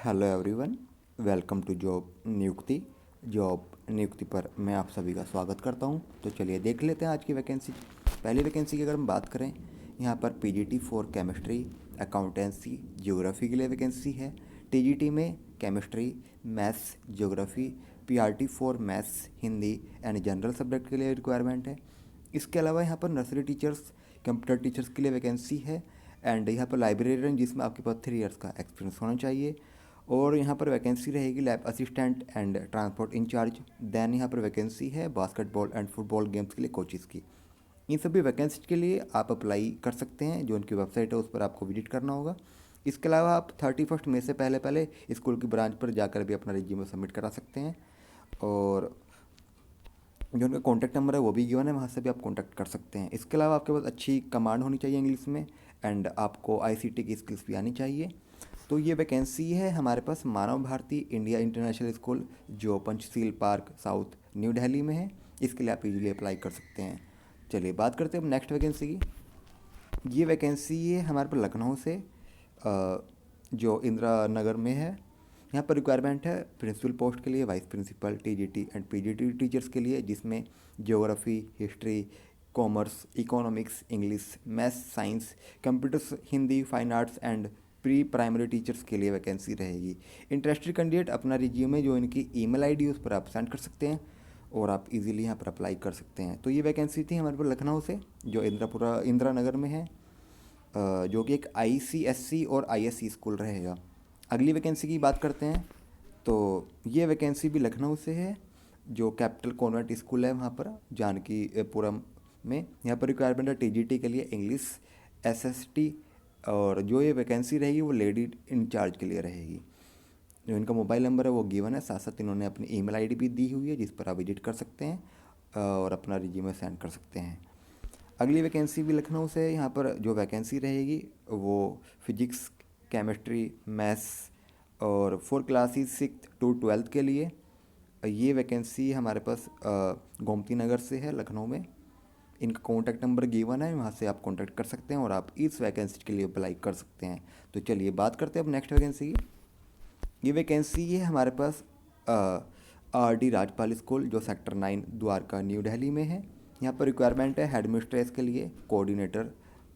Hello everyone, welcome to job नियुक्ति पर मैं आप सभी का स्वागत करता हूं। तो चलिए देख लेते हैं आज की वैकेंसी। पहली वैकेंसी की अगर हम बात करें, यहां पर PGT for chemistry, accountancy, geography के लिए वैकेंसी है। टीजीटी में chemistry, maths, geography, PRT for maths, Hindi and general subject के लिए रिक्वायरमेंट है। इसके अलावा यहाँ पर नर्सरी टीचर्स, कंप्यूटर टीचर्स के लिए वैकेंसी है। एंड यहाँ पर लाइब्रेरियन, जिसमें आपके पास 3 इयर्स का एक्सपीरियंस होना चाहिए। और यहाँ पर वैकेंसी रहेगी lab assistant and transport incharge. Then यहाँ पर वैकेंसी है बास्केटबॉल एंड फुटबॉल गेम्स के लिए कोचेज़ की। इन सभी वैकेंसी के लिए आप अप्लाई कर सकते हैं। जो उनकी वेबसाइट है उस पर आपको विजिट करना होगा। इसके अलावा आप 31 मई से पहले पहले स्कूल की ब्रांच पर जाकर भी अपना रिज्यूमे सबमिट करा सकते हैं। और जो उनका कॉन्टैक्ट नंबर है वो भी गिवन है, वहाँ से भी आप कॉन्टैक्ट कर सकते हैं। इसके अलावा आपके पास अच्छी कमांड होनी चाहिए इंग्लिश में, एंड आपको आईसीटी की स्किल्स भी आनी चाहिए। तो ये वैकेंसी है हमारे पास मानव भारती इंडिया इंटरनेशनल स्कूल, जो Panchsheel park south new Delhi में है। इसके लिए आप इजीली अप्लाई कर सकते हैं। चलिए बात करते हैं अब नेक्स्ट वैकेंसी की। ये वैकेंसी है हमारे पास लखनऊ से, जो इंदिरा नगर में है। यहाँ पर रिक्वायरमेंट है प्रिंसिपल पोस्ट के लिए, vice principal, TGT and PGT teachers के लिए, जिसमें geography, history, commerce, economics, English, maths, science, computers, Hindi, fine arts and pre primary teachers के लिए वैकेंसी रहेगी। इंटरेस्टेड कैंडिडेट अपना रिज्यूमे जो इनकी ईमेल आईडी उस पर आप सेंड कर सकते हैं और आप इजीली यहाँ पर अप्लाई कर सकते हैं। तो ये वैकेंसी थी हमारे पास लखनऊ से, जो इंदिरा नगर में है, जो कि एक आईसीएससी और आईएससी स्कूल रहेगा। अगली वैकेंसी की बात करते हैं। तो ये वैकेंसी भी लखनऊ से है, जो कैपिटल कॉन्वेंट स्कूल है वहाँ पर जानकीपुरम में। यहाँ पर रिक्वायरमेंट है टीजीटी के लिए इंग्लिश, एसएसटी। और जो ये वैकेंसी रहेगी वो लेडी इंचार्ज के लिए रहेगी। जो इनका मोबाइल नंबर है वो गिवन है, साथ साथ इन्होंने अपनी ईमेल आईडी भी दी हुई है, जिस पर आप विजिट कर सकते हैं और अपना रिज्यूमे सेंड कर सकते हैं। अगली वैकेंसी भी लखनऊ से है। यहाँ पर जो वैकेंसी रहेगी वो फिजिक्स, केमिस्ट्री, मैथ्स और 4 क्लासेस 6 to 12 के लिए। ये वैकेंसी हमारे पास गोमती नगर से है, लखनऊ में। इनका कॉन्टैक्ट नंबर गिवन है, वहाँ से आप कॉन्टैक्ट कर सकते हैं और आप इस वैकेंसी के लिए अप्लाई कर सकते हैं। तो चलिए बात करते हैं अब नेक्स्ट वैकेंसी की। ये वैकेंसी है हमारे पास आरडी राजपाल स्कूल, जो सेक्टर 9 द्वारका न्यू दिल्ली में है। यहाँ पर रिक्वायरमेंट है हेड मिस्ट्रेस के लिए, कोऑर्डिनेटर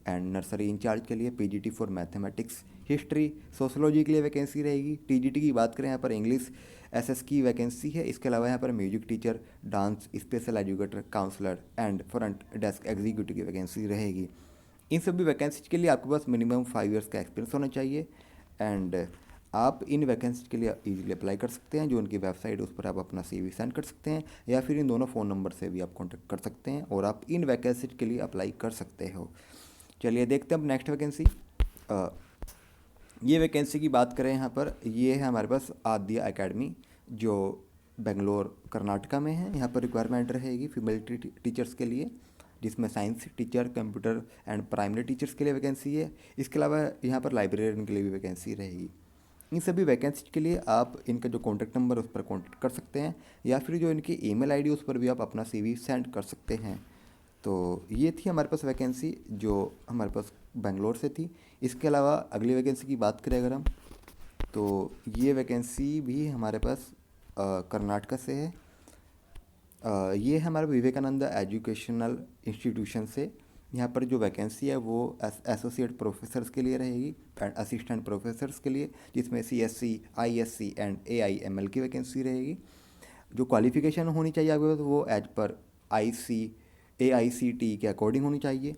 एंड नर्सरी इंचार्ज के लिए, PGT for mathematics, history, sociology के लिए वैकेंसी रहेगी। टीजीटी की बात करें यहाँ पर इंग्लिश, एसएस की वैकेंसी है। इसके अलावा यहाँ पर music teacher, dance special educator, counsellor and front desk executive की वैकेंसी रहेगी। इन सभी वैकेंसी के लिए आपके पास मिनिमम 5 इयर्स का एक्सपीरियंस होना चाहिए। एंड आप इन वैकेंसी के लिए इजीली अप्लाई कर सकते हैं। जो उनकी वेबसाइट है उस पर आप अपना सीवी सेंड कर सकते हैं, या फिर इन दोनों फ़ोन नंबर से भी आप कांटेक्ट कर सकते हैं और आप इन वैकेंसी के लिए अप्लाई कर सकते हो। चलिए देखते हैं अब नेक्स्ट वैकेंसी। ये वैकेंसी की बात करें यहाँ पर, ये है हमारे पास आद्या एकेडमी, जो बेंगलोर कर्नाटका में है। यहाँ पर रिक्वायरमेंट रहेगी फीमेल टीचर्स के लिए, जिसमें science teacher, computer and primary teachers के लिए वैकेंसी है। इसके अलावा यहाँ पर लाइब्रेरियन के लिए भी वैकेंसी रहेगी। इन सभी वैकेंसी के लिए आप इनका जो कॉन्टैक्ट नंबर उस पर कॉन्टैक्ट कर सकते हैं, या फिर जो इनकी ईमेल आईडी उस पर भी आप अपना सीवी सेंड कर सकते हैं। तो ये थी हमारे पास वैकेंसी जो हमारे पास बेंगलोर से थी। इसके अलावा अगली वैकेंसी की बात करें अगर हम, तो ये वैकेंसी भी हमारे पास कर्नाटका से है। ये है हमारे विवेकानंद एजुकेशनल इंस्टीट्यूशन से। यहाँ पर जो वैकेंसी है वो एसोसिएट प्रोफेसर्स के लिए रहेगी एंड असिस्टेंट प्रोफेसर्स के लिए, जिसमें सीएससी, आईएससी एंड एआईएमएल की वैकेंसी रहेगी। जो क्वालिफिकेशन होनी चाहिए आपके पास वो एज पर AICTE के अकॉर्डिंग होनी चाहिए।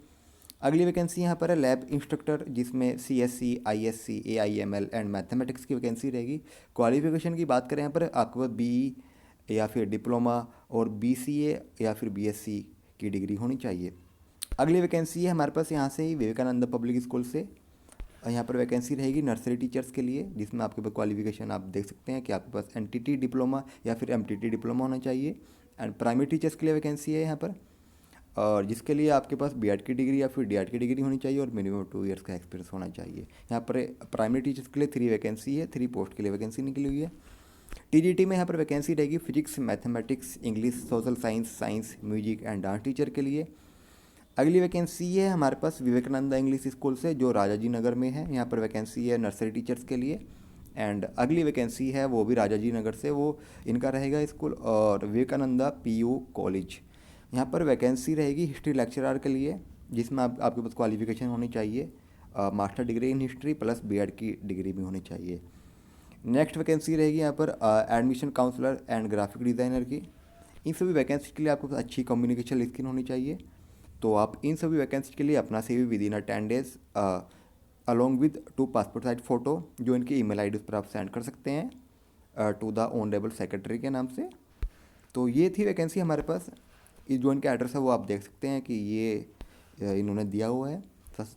अगली वैकेंसी यहाँ पर है लैब इंस्ट्रक्टर, जिसमें CSC, ISC, AIML and mathematics की वैकेंसी रहेगी। क्वालिफिकेशन की बात करें यहाँ पर आपके पास BE या फिर डिप्लोमा और BCA या फिर BSc की डिग्री होनी चाहिए। अगली वैकेंसी है हमारे पास यहाँ से ही विवेकानंद पब्लिक स्कूल से। यहाँ पर वैकेंसी रहेगी नर्सरी टीचर्स के लिए, जिसमें आपके पास क्वालिफिकेशन आप देख सकते हैं कि आपके पास NTT डिप्लोमा या फिर MTT डिप्लोमा होना चाहिए। एंड प्राइमरी टीचर्स के लिए वैकेंसी है यहाँ पर, और जिसके लिए आपके पास B.Ed की डिग्री या फिर D.Ed की डिग्री होनी चाहिए और मिनिमम 2 इयर्स का एक्सपीरियंस होना चाहिए। यहाँ पर प्राइमरी टीचर्स के लिए 3 वैकेंसी है, 3 पोस्ट के लिए वैकेंसी निकली हुई है। टीजीटी में यहाँ पर वैकेंसी रहेगी physics, mathematics, English, social science, science, music and dance teacher के लिए। अगली वैकेंसी है हमारे पास विवेकानंदा इंग्लिश स्कूल से, जो राजाजी नगर में है। यहाँ पर वैकेंसी है नर्सरी टीचर्स के लिए। एंड अगली वैकेंसी है वो भी राजा जी नगर से, वो इनका रहेगा स्कूल और विवेकानंदा पीयू कॉलेज। यहाँ पर वैकेंसी रहेगी हिस्ट्री लेक्चरर के लिए, जिसमें आपके पास क्वालिफिकेशन होनी चाहिए master degree in history plus BEd की डिग्री भी होनी चाहिए। नेक्स्ट वैकेंसी रहेगी यहाँ पर admission counsellor and graphic designer की। इन सभी वैकेंसी के लिए आपके पास अच्छी कम्युनिकेशन स्किल होनी चाहिए। तो आप इन सभी वैकेंसी के लिए अपना CV with in 10 days along with 2 passport size photo जो इनकी ईमेल आईडी उस पर आप सेंड कर सकते हैं टू द ऑनरेबल सेक्रेटरी के नाम से। तो ये थी वैकेंसी हमारे पास। ये जो इनका एड्रेस है वो आप देख सकते हैं कि ये इन्होंने दिया हुआ है।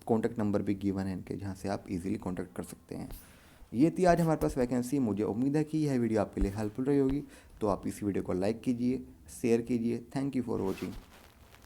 कॉन्टैक्ट नंबर भी गिवन है इनके, जहाँ से आप इजीली कॉन्टैक्ट कर सकते हैं। ये थी आज हमारे पास वैकेंसी। मुझे उम्मीद है कि यह वीडियो आपके लिए हेल्पफुल रही होगी। तो आप इस वीडियो को लाइक कीजिए, शेयर कीजिए। Thank you for watching.